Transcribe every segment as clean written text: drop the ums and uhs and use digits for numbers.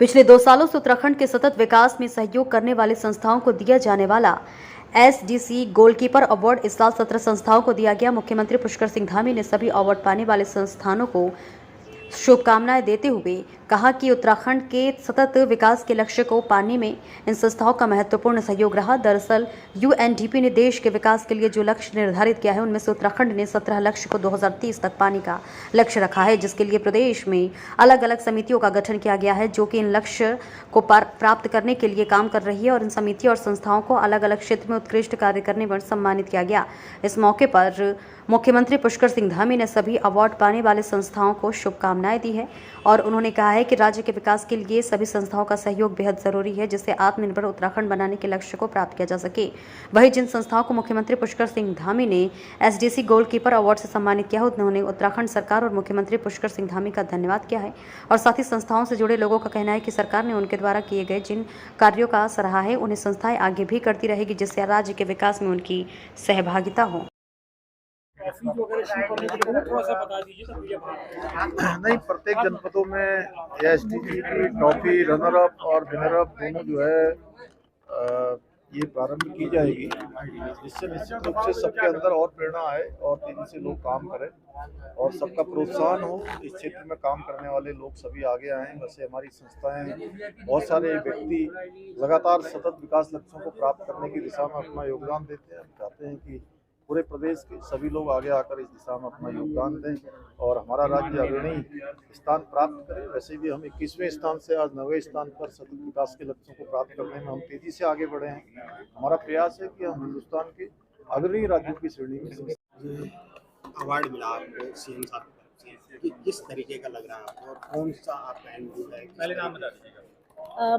पिछले 2 सालों से उत्तराखंड के सतत विकास में सहयोग करने वाली संस्थाओं को दिया जाने वाला एसडीसी गोलकीपर अवार्ड इस साल 17 संस्थाओं को दिया गया। मुख्यमंत्री पुष्कर सिंह धामी ने सभी अवार्ड पाने वाले संस्थानों को शुभकामनाएं देते हुए कहा कि उत्तराखंड के सतत विकास के लक्ष्य को पाने में इन संस्थाओं का महत्वपूर्ण सहयोग रहा। दरअसल यूएनडीपी ने देश के विकास के लिए जो लक्ष्य निर्धारित किया है उनमें से उत्तराखंड ने 17 लक्ष्य को 2030 तक पाने का लक्ष्य रखा है, जिसके लिए प्रदेश में अलग अलग समितियों का गठन किया गया है जो कि इन लक्ष्य को प्राप्त करने के लिए काम कर रही है और इन समितियों और संस्थाओं को अलग अलग क्षेत्र में उत्कृष्ट कार्य करने पर सम्मानित किया गया। इस मौके पर मुख्यमंत्री पुष्कर सिंह धामी ने सभी अवार्ड पाने वाले संस्थाओं को शुभकामनाएं दी है और उन्होंने कहा है कि राज्य के विकास के लिए सभी संस्थाओं का सहयोग बेहद जरूरी है, जिससे आत्मनिर्भर उत्तराखंड बनाने के लक्ष्य को प्राप्त किया जा सके। वहीं जिन संस्थाओं को मुख्यमंत्री पुष्कर सिंह धामी ने एसडीसी गोलकीपर अवार्ड से सम्मानित किया है उन्होंने उत्तराखंड सरकार और मुख्यमंत्री पुष्कर सिंह धामी का धन्यवाद किया है और साथ ही संस्थाओं से जुड़े लोगों का कहना है कि सरकार ने उनके द्वारा किए गए जिन कार्यों का सराहा है उन्हें संस्थाएं आगे भी करती रहेगी, जिससे राज्य के विकास में उनकी सहभागिता हो। नहीं, प्रत्येक जनपदों में एसडीजी की ट्रॉफी रनर अप और विनर अप दोनों जो है ये प्रारंभ की जाएगी, जिससे निश्चित रूप से सबके अंदर और प्रेरणा आए और तेजी से लोग काम करें और सबका प्रोत्साहन हो। इस क्षेत्र में काम करने वाले लोग सभी आगे आएँ। वैसे हमारी संस्थाएं, बहुत सारे व्यक्ति लगातार सतत विकास लक्ष्यों को प्राप्त करने की दिशा में अपना योगदान देते हैं। हम चाहते हैं कि पूरे प्रदेश के सभी लोग आगे आकर इस दिशा में अपना योगदान दें और हमारा राज्य अग्रणी स्थान प्राप्त करे। वैसे भी हम 21वें स्थान से आज 9वें स्थान पर सतत विकास के लक्ष्यों को प्राप्त करने में हम तेजी से आगे बढ़े हैं। हमारा प्रयास है कि हम हिंदुस्तान के अग्रणी राज्यों की श्रेणी में अवार्ड मिला आपको सीएम साहब की किस तरीके का लग रहा है आपको और कौन सा आपका एंड है? पहले नाम बता दीजिएगा।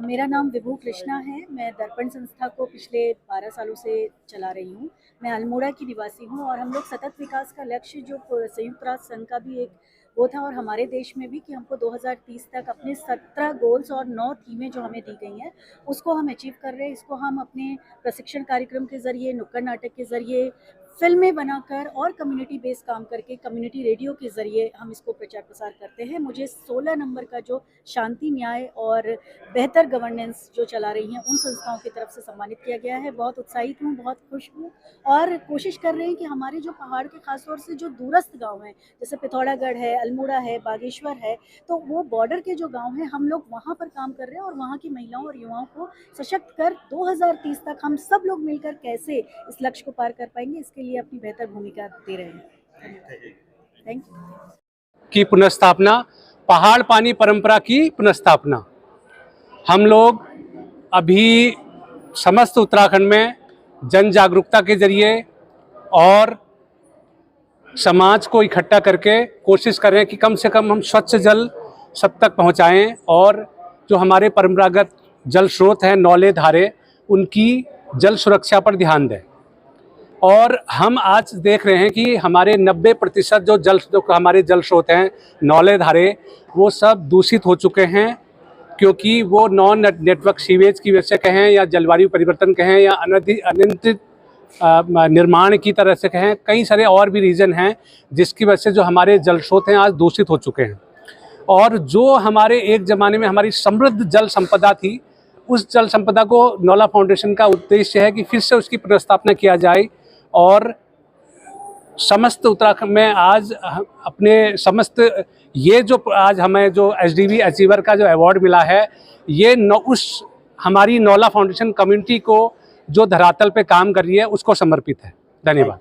मेरा नाम विभू कृष्णा है। मैं दर्पण संस्था को पिछले 12 सालों से चला रही हूँ। मैं अल्मोड़ा की निवासी हूँ और हम लोग सतत विकास का लक्ष्य जो संयुक्त राष्ट्र संघ का भी एक वो था और हमारे देश में भी कि हमको 2030 तक अपने 17 गोल्स और 9 थीमें जो हमें दी गई हैं उसको हम अचीव कर रहे हैं। इसको हम अपने प्रशिक्षण कार्यक्रम के ज़रिए, नुक्कड़ नाटक के ज़रिए, फिल्में बनाकर और कम्युनिटी बेस्ड काम करके कम्युनिटी रेडियो के ज़रिए हम इसको प्रचार प्रसार करते हैं। मुझे 16 नंबर का जो शांति, न्याय और बेहतर गवर्नेंस जो चला रही हैं उन संस्थाओं की तरफ से सम्मानित किया गया है। बहुत उत्साहित हूँ, बहुत खुश हूँ और कोशिश कर रहे हैं कि हमारे जो पहाड़ के खासतौर से जो दूरस्थ गाँव हैं जैसे पिथौरागढ़ है, अल्मोड़ा है, बागेश्वर है, तो वो बॉर्डर के जो गाँव हैं हम लोग वहाँ पर काम कर रहे हैं और वहाँ की महिलाओं और युवाओं को सशक्त कर 2030 तक हम सब लोग मिलकर कैसे इस लक्ष्य को पार कर पाएंगे इसके लिए अपनी बेहतर भूमिका दे रहे हैं। Thank you. की पुनर्स्थापना, पहाड़ पानी परंपरा की पुनर्स्थापना। हम लोग अभी समस्त उत्तराखंड में जन जागरूकता के जरिए और समाज को इकट्ठा करके कोशिश कर रहे हैं कि कम से कम हम स्वच्छ जल सब तक पहुंचाएं और जो हमारे परंपरागत जल स्रोत हैं, नौले, धारे, उनकी जल सुरक्षा पर ध्यान दें। और हम आज देख रहे हैं कि हमारे 90% जो हमारे जल स्रोत हैं, नौले, धारे, वो सब दूषित हो चुके हैं, क्योंकि वो नॉन नेटवर्क सीवेज की वजह से कहें या जलवायु परिवर्तन कहें या अनियंत्रित निर्माण की तरह से कहें, कई सारे और भी रीज़न हैं जिसकी वजह से जो हमारे जल स्रोत हैं आज दूषित हो चुके हैं। और जो हमारे एक ज़माने में हमारी समृद्ध जल संपदा थी, उस जल संपदा को नौला फाउंडेशन का उद्देश्य है कि फिर से उसकी पुनर्स्थापना किया जाए और समस्त उत्तराखंड में आज अपने समस्त ये जो आज हमें जो एसडीबी अचीवर का जो अवार्ड मिला है, ये उस हमारी नौला फाउंडेशन कम्युनिटी को जो धरातल पे काम कर रही है उसको समर्पित है। धन्यवाद।